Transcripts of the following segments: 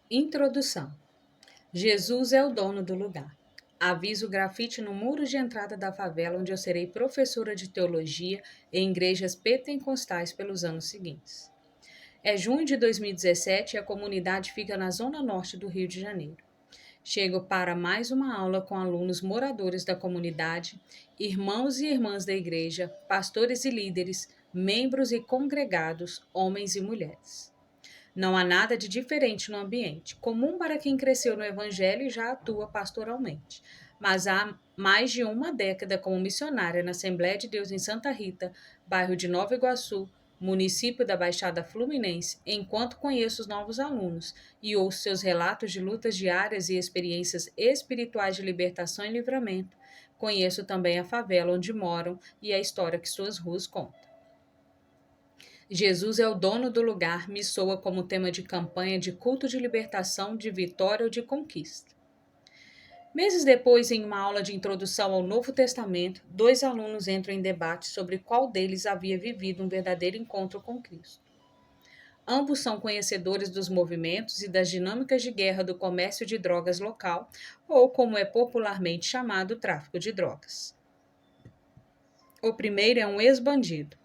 Introdução. Jesus é o dono do lugar. Aviso grafite no muro de entrada da favela onde eu serei professora de teologia em igrejas pentecostais pelos anos seguintes. É junho de 2017 e a comunidade fica na zona norte do Rio de Janeiro. Chego para mais uma aula com alunos moradores da comunidade, irmãos e irmãs da igreja, pastores e líderes, membros e congregados, homens e mulheres. Não há nada de diferente no ambiente, comum para quem cresceu no Evangelho e já atua pastoralmente. Mas há mais de uma década como missionária na Assembleia de Deus em Santa Rita, bairro de Nova Iguaçu, município da Baixada Fluminense, enquanto conheço os novos alunos e ouço seus relatos de lutas diárias e experiências espirituais de libertação e livramento, conheço também a favela onde moram e a história que suas ruas contam. Jesus é o dono do lugar me soa como tema de campanha de culto de libertação, de vitória ou de conquista. Meses depois, em uma aula de introdução ao Novo Testamento, dois alunos entram em debate sobre qual deles havia vivido um verdadeiro encontro com Cristo. Ambos são conhecedores dos movimentos e das dinâmicas de guerra do comércio de drogas local, ou como é popularmente chamado, tráfico de drogas. O primeiro é um ex-bandido.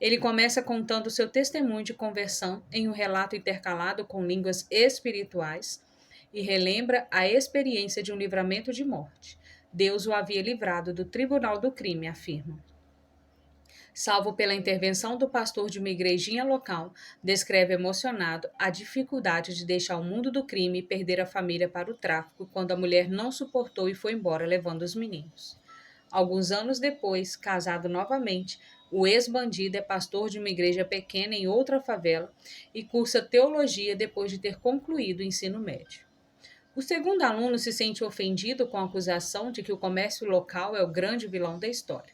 Ele começa contando seu testemunho de conversão em um relato intercalado com línguas espirituais e relembra a experiência de um livramento de morte. Deus o havia livrado do tribunal do crime, afirma. Salvo pela intervenção do pastor de uma igrejinha local, descreve emocionado a dificuldade de deixar o mundo do crime e perder a família para o tráfico quando a mulher não suportou e foi embora levando os meninos. Alguns anos depois, casado novamente, o ex-bandido é pastor de uma igreja pequena em outra favela e cursa teologia depois de ter concluído o ensino médio. O segundo aluno se sente ofendido com a acusação de que o comércio local é o grande vilão da história.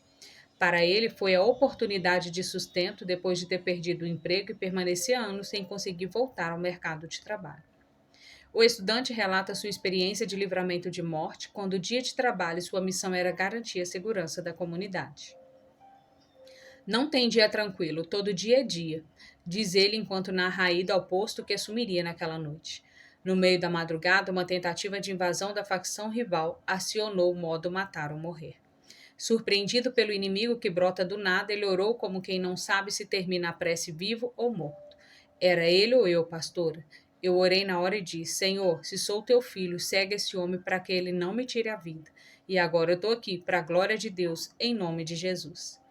Para ele, foi a oportunidade de sustento depois de ter perdido o emprego e permanecer anos sem conseguir voltar ao mercado de trabalho. O estudante relata sua experiência de livramento de morte quando o dia de trabalho sua missão era garantir a segurança da comunidade. Não tem dia tranquilo, todo dia é dia, diz ele enquanto narra a ida ao posto que assumiria naquela noite. No meio da madrugada, uma tentativa de invasão da facção rival acionou o modo matar ou morrer. Surpreendido pelo inimigo que brota do nada, ele orou como quem não sabe se termina a prece vivo ou morto. Era ele ou eu, pastora? Eu orei na hora e disse: Senhor, se sou teu filho, segue esse homem para que ele não me tire a vida. E agora eu estou aqui, para a glória de Deus, em nome de Jesus.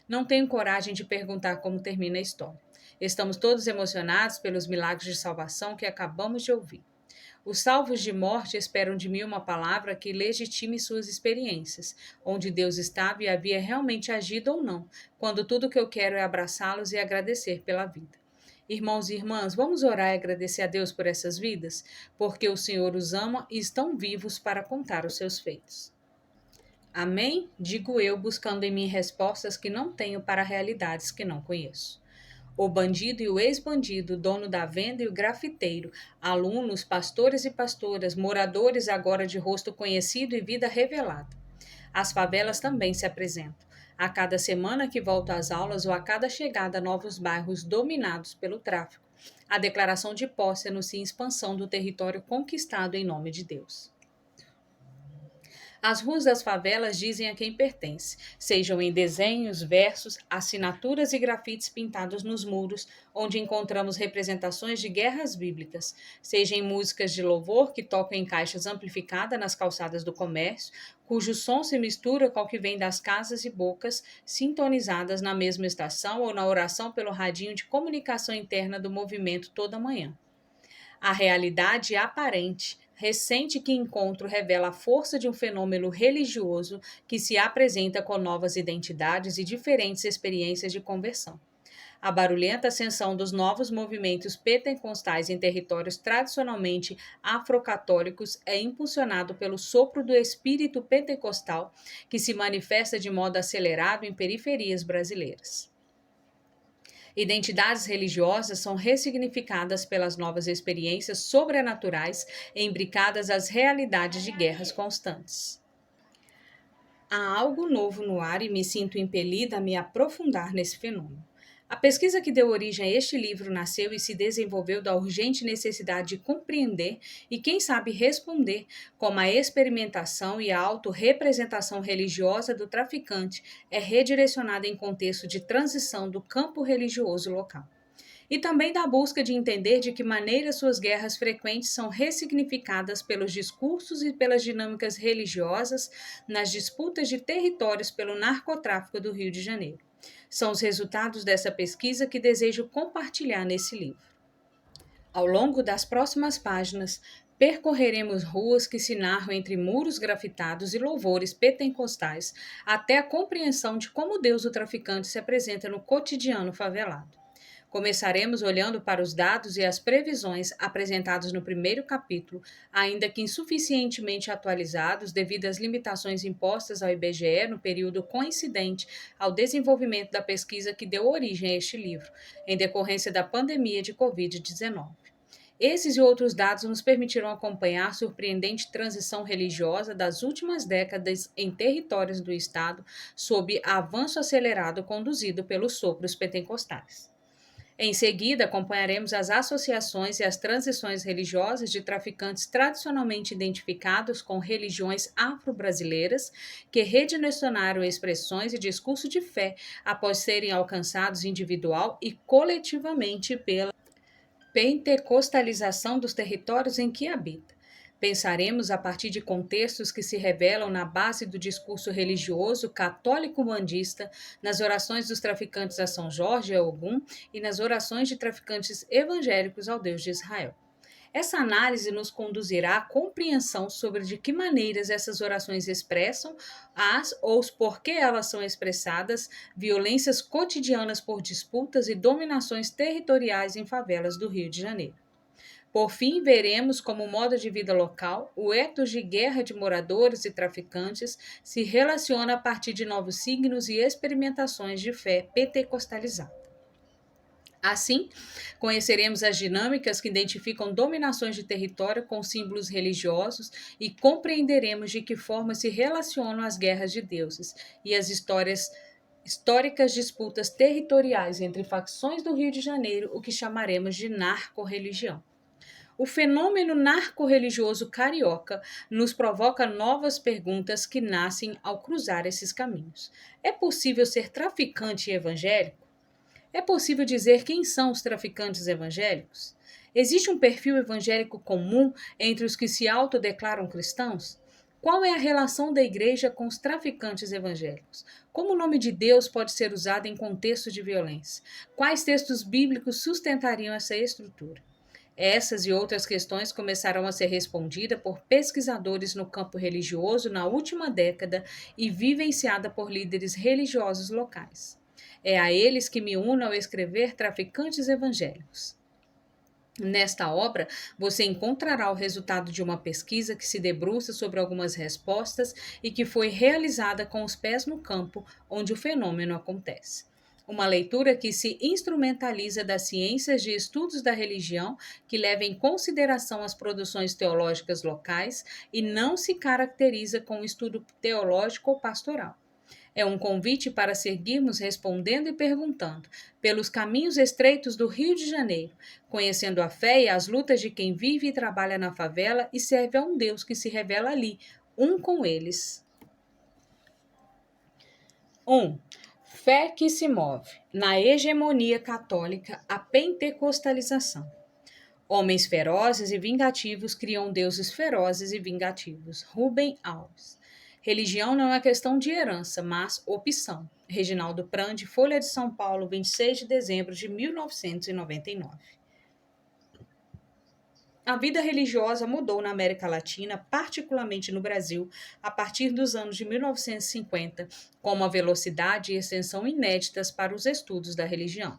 Não tenho coragem de perguntar como termina a história. Estamos todos emocionados pelos milagres de salvação que acabamos de ouvir. Os salvos de morte esperam de mim uma palavra que legitime suas experiências, onde Deus estava e havia realmente agido ou não, quando tudo que eu quero é abraçá-los e agradecer pela vida. Irmãos e irmãs, vamos orar e agradecer a Deus por essas vidas, porque o Senhor os ama e estão vivos para contar os seus feitos. Amém? Digo eu, buscando em mim respostas que não tenho para realidades que não conheço. O bandido e o ex-bandido, o dono da venda e o grafiteiro, alunos, pastores e pastoras, moradores agora de rosto conhecido e vida revelada. As favelas também se apresentam. A cada semana que volto às aulas ou a cada chegada a novos bairros dominados pelo tráfico, a declaração de posse anuncia a expansão do território conquistado em nome de Deus. As ruas das favelas dizem a quem pertence, sejam em desenhos, versos, assinaturas e grafites pintados nos muros, onde encontramos representações de guerras bíblicas, seja em músicas de louvor que tocam em caixas amplificadas nas calçadas do comércio, cujo som se mistura com o que vem das casas e bocas sintonizadas na mesma estação ou na oração pelo radinho de comunicação interna do movimento toda manhã. A realidade aparente, recente que encontro revela a força de um fenômeno religioso que se apresenta com novas identidades e diferentes experiências de conversão. A barulhenta ascensão dos novos movimentos pentecostais em territórios tradicionalmente afrocatólicos é impulsionado pelo sopro do espírito pentecostal que se manifesta de modo acelerado em periferias brasileiras. Identidades religiosas são ressignificadas pelas novas experiências sobrenaturais imbricadas às realidades de guerras constantes. Há algo novo no ar e me sinto impelida a me aprofundar nesse fenômeno. A pesquisa que deu origem a este livro nasceu e se desenvolveu da urgente necessidade de compreender e, quem sabe, responder como a experimentação e a autorrepresentação religiosa do traficante é redirecionada em contexto de transição do campo religioso local. E também da busca de entender de que maneira suas guerras frequentes são ressignificadas pelos discursos e pelas dinâmicas religiosas nas disputas de territórios pelo narcotráfico do Rio de Janeiro. São os resultados dessa pesquisa que desejo compartilhar nesse livro. Ao longo das próximas páginas, percorreremos ruas que se narram entre muros grafitados e louvores pentecostais, até a compreensão de como Deus o traficante se apresenta no cotidiano favelado. Começaremos olhando para os dados e as previsões apresentados no primeiro capítulo, ainda que insuficientemente atualizados devido às limitações impostas ao IBGE no período coincidente ao desenvolvimento da pesquisa que deu origem a este livro, em decorrência da pandemia de Covid-19. Esses e outros dados nos permitirão acompanhar a surpreendente transição religiosa das últimas décadas em territórios do Estado sob avanço acelerado conduzido pelos sopros pentecostais. Em seguida, acompanharemos as associações e as transições religiosas de traficantes tradicionalmente identificados com religiões afro-brasileiras que redirecionaram expressões e discurso de fé após serem alcançados individual e coletivamente pela pentecostalização dos territórios em que habita. Pensaremos a partir de contextos que se revelam na base do discurso religioso católico-umbandista, nas orações dos traficantes a São Jorge e a Ogum e nas orações de traficantes evangélicos ao Deus de Israel. Essa análise nos conduzirá à compreensão sobre de que maneiras essas orações expressam as ou os porquê elas são expressadas, violências cotidianas por disputas e dominações territoriais em favelas do Rio de Janeiro. Por fim, veremos como o modo de vida local, o ethos de guerra de moradores e traficantes, se relaciona a partir de novos signos e experimentações de fé pentecostalizada. Assim, conheceremos as dinâmicas que identificam dominações de território com símbolos religiosos e compreenderemos de que forma se relacionam as guerras de deuses e as históricas disputas territoriais entre facções do Rio de Janeiro, o que chamaremos de narco-religião. O fenômeno narco-religioso carioca nos provoca novas perguntas que nascem ao cruzar esses caminhos. É possível ser traficante evangélico? É possível dizer quem são os traficantes evangélicos? Existe um perfil evangélico comum entre os que se autodeclaram cristãos? Qual é a relação da igreja com os traficantes evangélicos? Como o nome de Deus pode ser usado em contexto de violência? Quais textos bíblicos sustentariam essa estrutura? Essas e outras questões começarão a ser respondidas por pesquisadores no campo religioso na última década e vivenciada por líderes religiosos locais. É a eles que me uno ao escrever Traficantes Evangélicos. Nesta obra, você encontrará o resultado de uma pesquisa que se debruça sobre algumas respostas e que foi realizada com os pés no campo onde o fenômeno acontece. Uma leitura que se instrumentaliza das ciências de estudos da religião, que leva em consideração as produções teológicas locais e não se caracteriza com o estudo teológico ou pastoral. É um convite para seguirmos respondendo e perguntando, pelos caminhos estreitos do Rio de Janeiro, conhecendo a fé e as lutas de quem vive e trabalha na favela e serve a um Deus que se revela ali, um com eles. 1. Fé que se move. Na hegemonia católica, a pentecostalização. Homens ferozes e vingativos criam deuses ferozes e vingativos. Rubem Alves. Religião não é questão de herança, mas opção. Reginaldo Prandi, Folha de São Paulo, 26 de dezembro de 1999. A vida religiosa mudou na América Latina, particularmente no Brasil, a partir dos anos de 1950, com uma velocidade e extensão inéditas para os estudos da religião.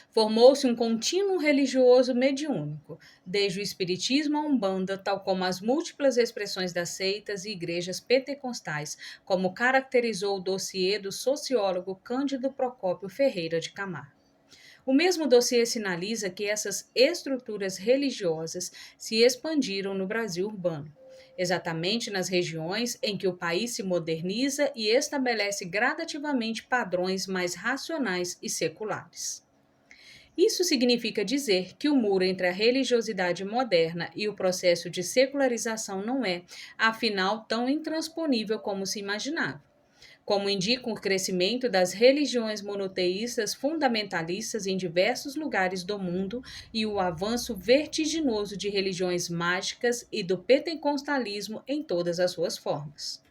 Formou-se um contínuo religioso mediúnico, desde o espiritismo à Umbanda, tal como as múltiplas expressões das seitas e igrejas pentecostais, como caracterizou o dossiê do sociólogo Cândido Procópio Ferreira de Camargo. O mesmo dossiê sinaliza que essas estruturas religiosas se expandiram no Brasil urbano. exatamente nas regiões em que o país se moderniza e estabelece gradativamente padrões mais racionais e seculares. Isso significa dizer que o muro entre a religiosidade moderna e o processo de secularização não é, afinal, tão intransponível como se imaginava. Como indica o crescimento das religiões monoteístas fundamentalistas em diversos lugares do mundo e o avanço vertiginoso de religiões mágicas e do pentecostalismo em todas as suas formas.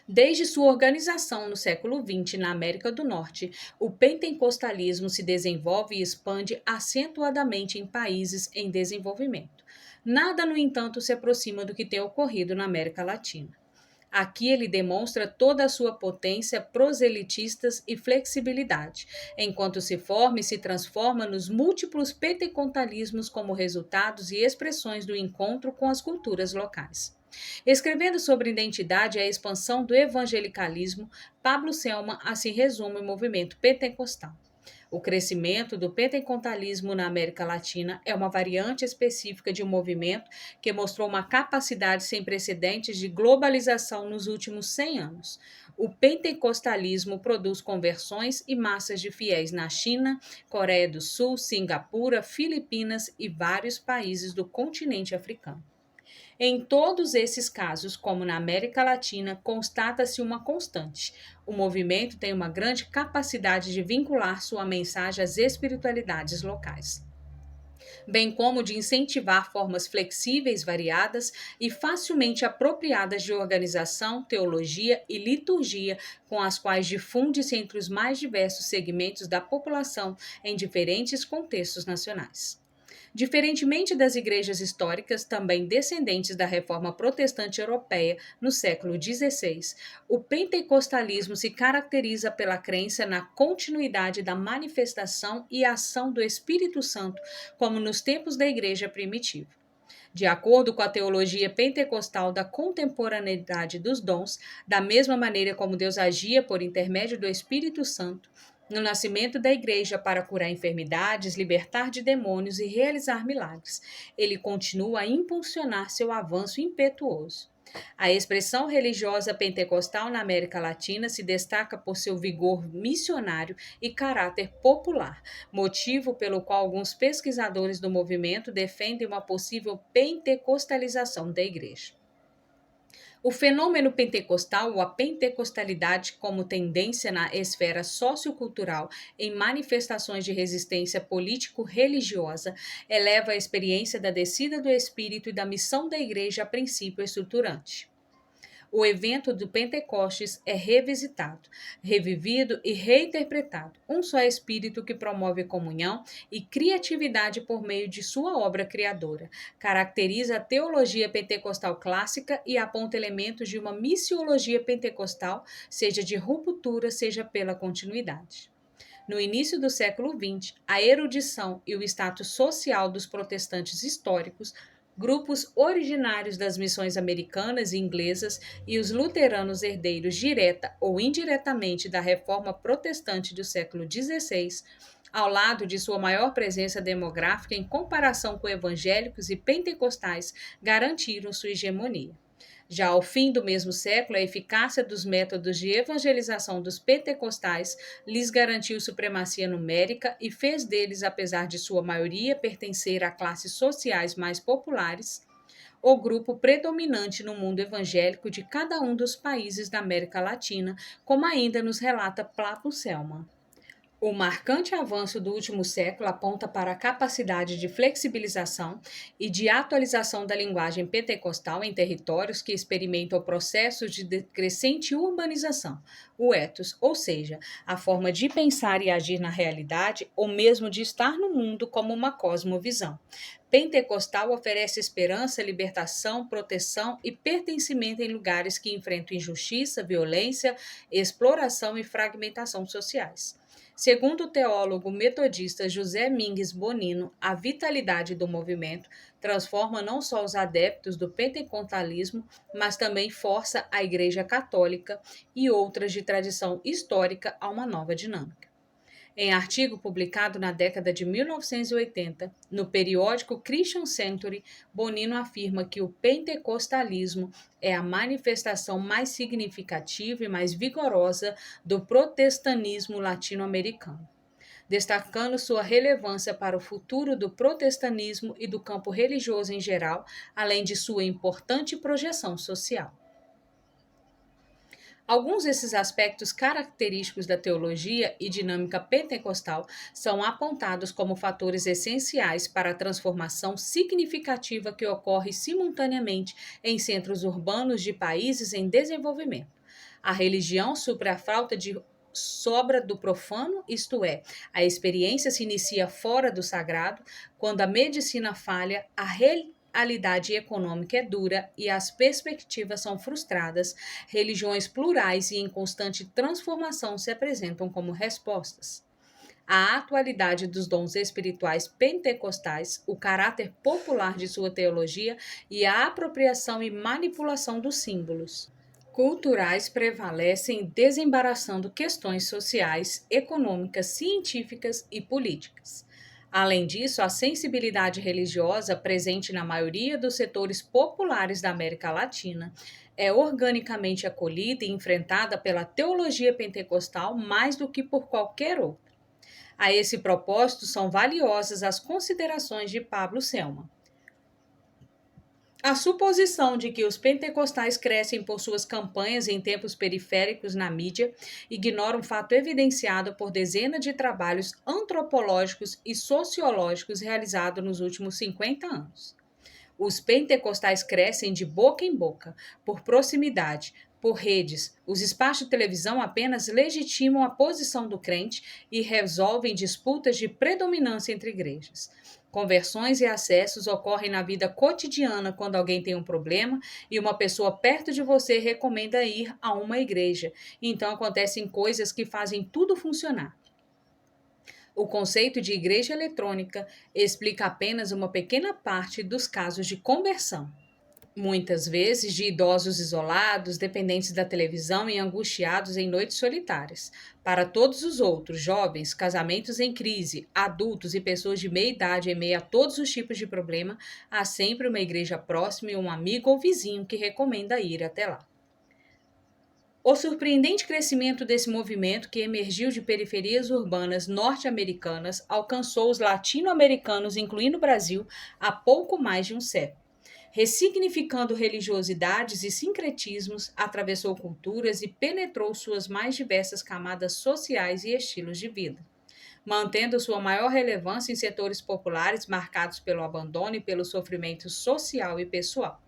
Desde sua organização no século XX na América do Norte, o pentecostalismo se desenvolve e expande acentuadamente em países em desenvolvimento. Nada, no entanto, se aproxima do que tem ocorrido na América Latina. Aqui ele demonstra toda a sua potência proselitistas e flexibilidade, enquanto se forma e se transforma nos múltiplos pentecostalismos como resultados e expressões do encontro com as culturas locais. Escrevendo sobre identidade e a expansão do evangelicalismo, Pablo Selman assim resume o movimento pentecostal. O crescimento do pentecostalismo na América Latina é uma variante específica de um movimento que mostrou uma capacidade sem precedentes de globalização nos últimos 100 anos. O pentecostalismo produz conversões e massas de fiéis na China, Coreia do Sul, Singapura, Filipinas e vários países do continente africano. Em todos esses casos, como na América Latina, constata-se uma constante. O movimento tem uma grande capacidade de vincular sua mensagem às espiritualidades locais, bem como de incentivar formas flexíveis, variadas e facilmente apropriadas de organização, teologia e liturgia, com as quais difunde-se entre os mais diversos segmentos da população em diferentes contextos nacionais. Diferentemente das igrejas históricas, também descendentes da Reforma Protestante Europeia no século XVI, o pentecostalismo se caracteriza pela crença na continuidade da manifestação e ação do Espírito Santo, como nos tempos da igreja primitiva. De acordo com a teologia pentecostal da contemporaneidade dos dons, da mesma maneira como Deus agia por intermédio do Espírito Santo, no nascimento da igreja para curar enfermidades, libertar de demônios e realizar milagres, ele continua a impulsionar seu avanço impetuoso. A expressão religiosa pentecostal na América Latina se destaca por seu vigor missionário e caráter popular, motivo pelo qual alguns pesquisadores do movimento defendem uma possível pentecostalização da igreja. O fenômeno pentecostal ou a pentecostalidade como tendência na esfera sociocultural em manifestações de resistência político-religiosa eleva a experiência da descida do Espírito e da missão da Igreja a princípio estruturante. O evento do Pentecostes é revisitado, revivido e reinterpretado. Um só Espírito que promove comunhão e criatividade por meio de sua obra criadora. Caracteriza a teologia pentecostal clássica e aponta elementos de uma missiologia pentecostal, seja de ruptura, seja pela continuidade. No início do século XX, a erudição e o status social dos protestantes históricos, grupos originários das missões americanas e inglesas e os luteranos herdeiros direta ou indiretamente da reforma protestante do século XVI, ao lado de sua maior presença demográfica em comparação com evangélicos e pentecostais, garantiram sua hegemonia. Já ao fim do mesmo século, a eficácia dos métodos de evangelização dos pentecostais lhes garantiu supremacia numérica e fez deles, apesar de sua maioria pertencer a classes sociais mais populares, o grupo predominante no mundo evangélico de cada um dos países da América Latina, como ainda nos relata Pablo Selman. O marcante avanço do último século aponta para a capacidade de flexibilização e de atualização da linguagem pentecostal em territórios que experimentam processos de crescente urbanização, o ethos, ou seja, a forma de pensar e agir na realidade ou mesmo de estar no mundo como uma cosmovisão. Pentecostal oferece esperança, libertação, proteção e pertencimento em lugares que enfrentam injustiça, violência, exploração e fragmentação sociais. Segundo o teólogo metodista José Mingues Bonino, a vitalidade do movimento transforma não só os adeptos do pentecostalismo, mas também força a Igreja Católica e outras de tradição histórica a uma nova dinâmica. Em artigo publicado na década de 1980, no periódico Christian Century, Bonino afirma que o pentecostalismo é a manifestação mais significativa e mais vigorosa do protestantismo latino-americano, destacando sua relevância para o futuro do protestantismo e do campo religioso em geral, além de sua importante projeção social. Alguns desses aspectos característicos da teologia e dinâmica pentecostal são apontados como fatores essenciais para a transformação significativa que ocorre simultaneamente em centros urbanos de países em desenvolvimento. A religião supre a falta de sobra do profano, isto é, a experiência se inicia fora do sagrado, quando a medicina falha, a realidade econômica é dura e as perspectivas são frustradas, religiões plurais e em constante transformação se apresentam como respostas. A atualidade dos dons espirituais pentecostais, o caráter popular de sua teologia e a apropriação e manipulação dos símbolos culturais prevalecem, desembaraçando questões sociais, econômicas, científicas e políticas. Além disso, a sensibilidade religiosa presente na maioria dos setores populares da América Latina é organicamente acolhida e enfrentada pela teologia pentecostal mais do que por qualquer outra. A esse propósito, são valiosas as considerações de Pablo Selma. A suposição de que os pentecostais crescem por suas campanhas em tempos periféricos na mídia ignora um fato evidenciado por dezenas de trabalhos antropológicos e sociológicos realizados nos últimos 50 anos. Os pentecostais crescem de boca em boca, por proximidade, por redes. Os espaços de televisão apenas legitimam a posição do crente e resolvem disputas de predominância entre igrejas. Conversões e acessos ocorrem na vida cotidiana quando alguém tem um problema e uma pessoa perto de você recomenda ir a uma igreja. Então acontecem coisas que fazem tudo funcionar. O conceito de igreja eletrônica explica apenas uma pequena parte dos casos de conversão. Muitas vezes de idosos isolados, dependentes da televisão e angustiados em noites solitárias. Para todos os outros, jovens, casamentos em crise, adultos e pessoas de meia idade em meio a todos os tipos de problema, há sempre uma igreja próxima e um amigo ou vizinho que recomenda ir até lá. O surpreendente crescimento desse movimento, que emergiu de periferias urbanas norte-americanas, alcançou os latino-americanos, incluindo o Brasil, há pouco mais de um século. Ressignificando religiosidades e sincretismos, atravessou culturas e penetrou suas mais diversas camadas sociais e estilos de vida, mantendo sua maior relevância em setores populares marcados pelo abandono e pelo sofrimento social e pessoal.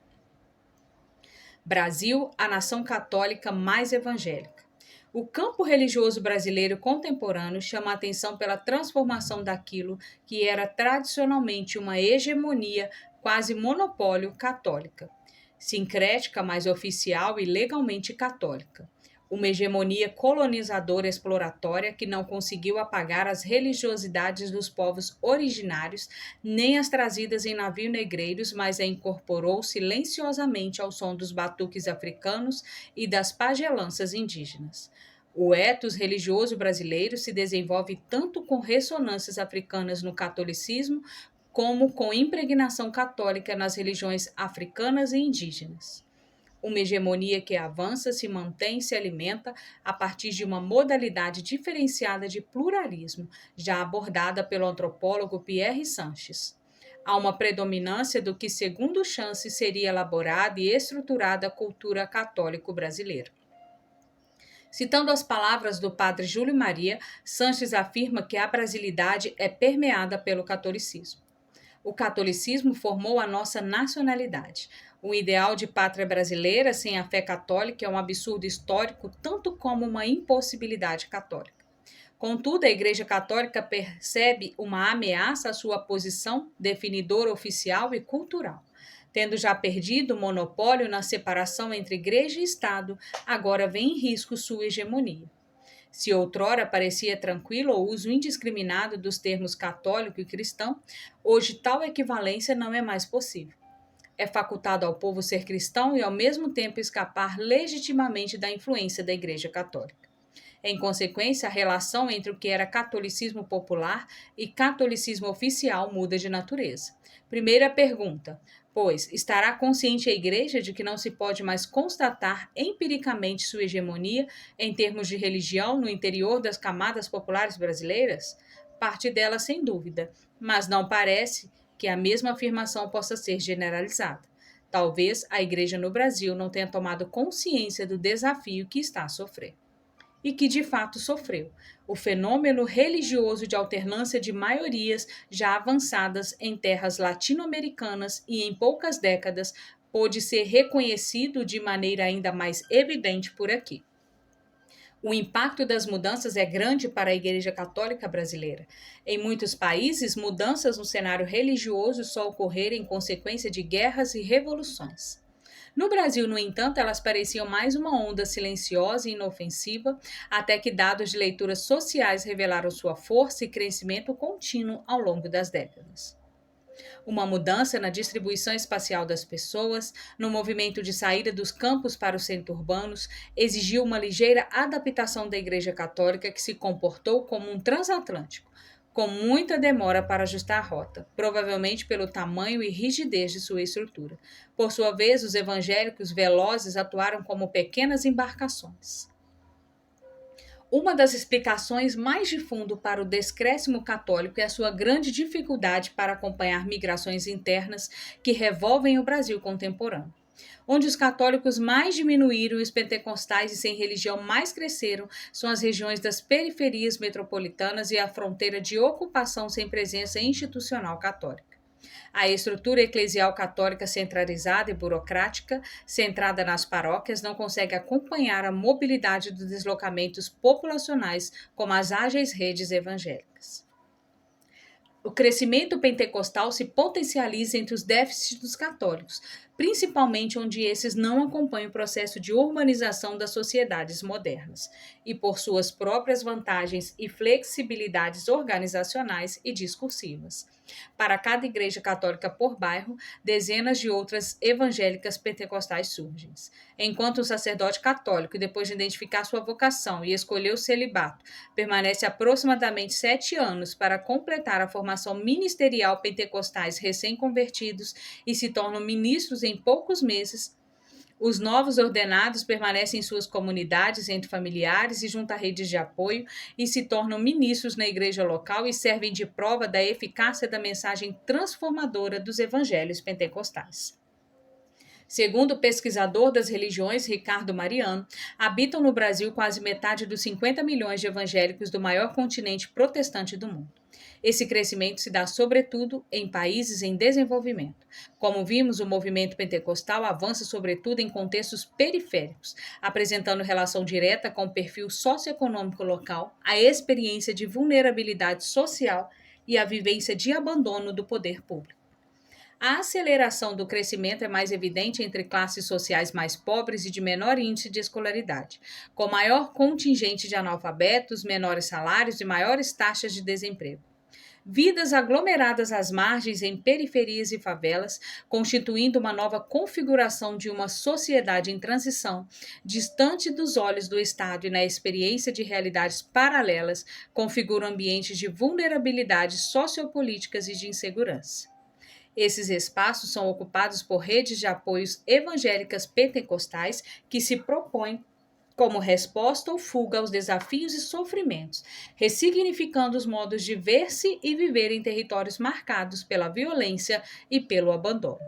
Brasil, a nação católica mais evangélica. O campo religioso brasileiro contemporâneo chama a atenção pela transformação daquilo que era tradicionalmente uma hegemonia, quase monopólio, católica, sincrética, mas oficial e legalmente católica. Uma hegemonia colonizadora exploratória que não conseguiu apagar as religiosidades dos povos originários, nem as trazidas em navio negreiros, mas a incorporou silenciosamente ao som dos batuques africanos e das pagelanças indígenas. O ethos religioso brasileiro se desenvolve tanto com ressonâncias africanas no catolicismo, como com impregnação católica nas religiões africanas e indígenas. Uma hegemonia que avança, se mantém e se alimenta a partir de uma modalidade diferenciada de pluralismo, já abordada pelo antropólogo Pierre Sanches. Há uma predominância do que, segundo Chance, seria elaborada e estruturada a cultura católico-brasileira. Citando as palavras do padre Júlio Maria, Sanches afirma que a brasilidade é permeada pelo catolicismo. O catolicismo formou a nossa nacionalidade. O ideal de pátria brasileira sem a fé católica é um absurdo histórico, tanto como uma impossibilidade católica. Contudo, a Igreja Católica percebe uma ameaça à sua posição definidora oficial e cultural. Tendo já perdido o monopólio na separação entre Igreja e Estado, agora vem em risco sua hegemonia. Se outrora parecia tranquilo o uso indiscriminado dos termos católico e cristão, hoje tal equivalência não é mais possível. É facultado ao povo ser cristão e ao mesmo tempo escapar legitimamente da influência da Igreja Católica. Em consequência, a relação entre o que era catolicismo popular e catolicismo oficial muda de natureza. Primeira pergunta: pois estará consciente a Igreja de que não se pode mais constatar empiricamente sua hegemonia em termos de religião no interior das camadas populares brasileiras? Parte dela, sem dúvida, mas não parece que a mesma afirmação possa ser generalizada. Talvez a Igreja no Brasil não tenha tomado consciência do desafio que está a sofrer. E que de fato sofreu. O fenômeno religioso de alternância de maiorias já avançadas em terras latino-americanas e em poucas décadas pôde ser reconhecido de maneira ainda mais evidente por aqui. O impacto das mudanças é grande para a Igreja Católica brasileira. Em muitos países, mudanças no cenário religioso só ocorreram em consequência de guerras e revoluções. No Brasil, no entanto, elas pareciam mais uma onda silenciosa e inofensiva, até que dados de leituras sociais revelaram sua força e crescimento contínuo ao longo das décadas. Uma mudança na distribuição espacial das pessoas, no movimento de saída dos campos para os centros urbanos, exigiu uma ligeira adaptação da Igreja Católica que se comportou como um transatlântico, com muita demora para ajustar a rota, provavelmente pelo tamanho e rigidez de sua estrutura. Por sua vez, os evangélicos velozes atuaram como pequenas embarcações. Uma das explicações mais de fundo para o descréscimo católico é a sua grande dificuldade para acompanhar migrações internas que revolvem o Brasil contemporâneo. Onde os católicos mais diminuíram e os pentecostais e sem religião mais cresceram são as regiões das periferias metropolitanas e a fronteira de ocupação sem presença institucional católica. A estrutura eclesial católica centralizada e burocrática, centrada nas paróquias, não consegue acompanhar a mobilidade dos deslocamentos populacionais como as ágeis redes evangélicas. O crescimento pentecostal se potencializa entre os déficits dos católicos, principalmente onde esses não acompanham o processo de urbanização das sociedades modernas, e por suas próprias vantagens e flexibilidades organizacionais e discursivas. Para cada igreja católica por bairro, dezenas de outras evangélicas pentecostais surgem. Enquanto um sacerdote católico, depois de identificar sua vocação e escolher o celibato, permanece aproximadamente 7 anos para completar a formação ministerial pentecostais recém-convertidos e se tornam ministros em poucos meses, os novos ordenados permanecem em suas comunidades, entre familiares e junto a redes de apoio e se tornam ministros na igreja local e servem de prova da eficácia da mensagem transformadora dos evangelhos pentecostais. Segundo o pesquisador das religiões Ricardo Mariano, habitam no Brasil quase metade dos 50 milhões de evangélicos do maior continente protestante do mundo. Esse crescimento se dá sobretudo em países em desenvolvimento. Como vimos, o movimento pentecostal avança sobretudo em contextos periféricos, apresentando relação direta com o perfil socioeconômico local, a experiência de vulnerabilidade social e a vivência de abandono do poder público. A aceleração do crescimento é mais evidente entre classes sociais mais pobres e de menor índice de escolaridade, com maior contingente de analfabetos, menores salários e maiores taxas de desemprego. Vidas aglomeradas às margens em periferias e favelas, constituindo uma nova configuração de uma sociedade em transição, distante dos olhos do Estado e na experiência de realidades paralelas, configuram ambientes de vulnerabilidade sociopolíticas e de insegurança. Esses espaços são ocupados por redes de apoios evangélicas pentecostais que se propõem como resposta ou fuga aos desafios e sofrimentos, ressignificando os modos de ver-se e viver em territórios marcados pela violência e pelo abandono.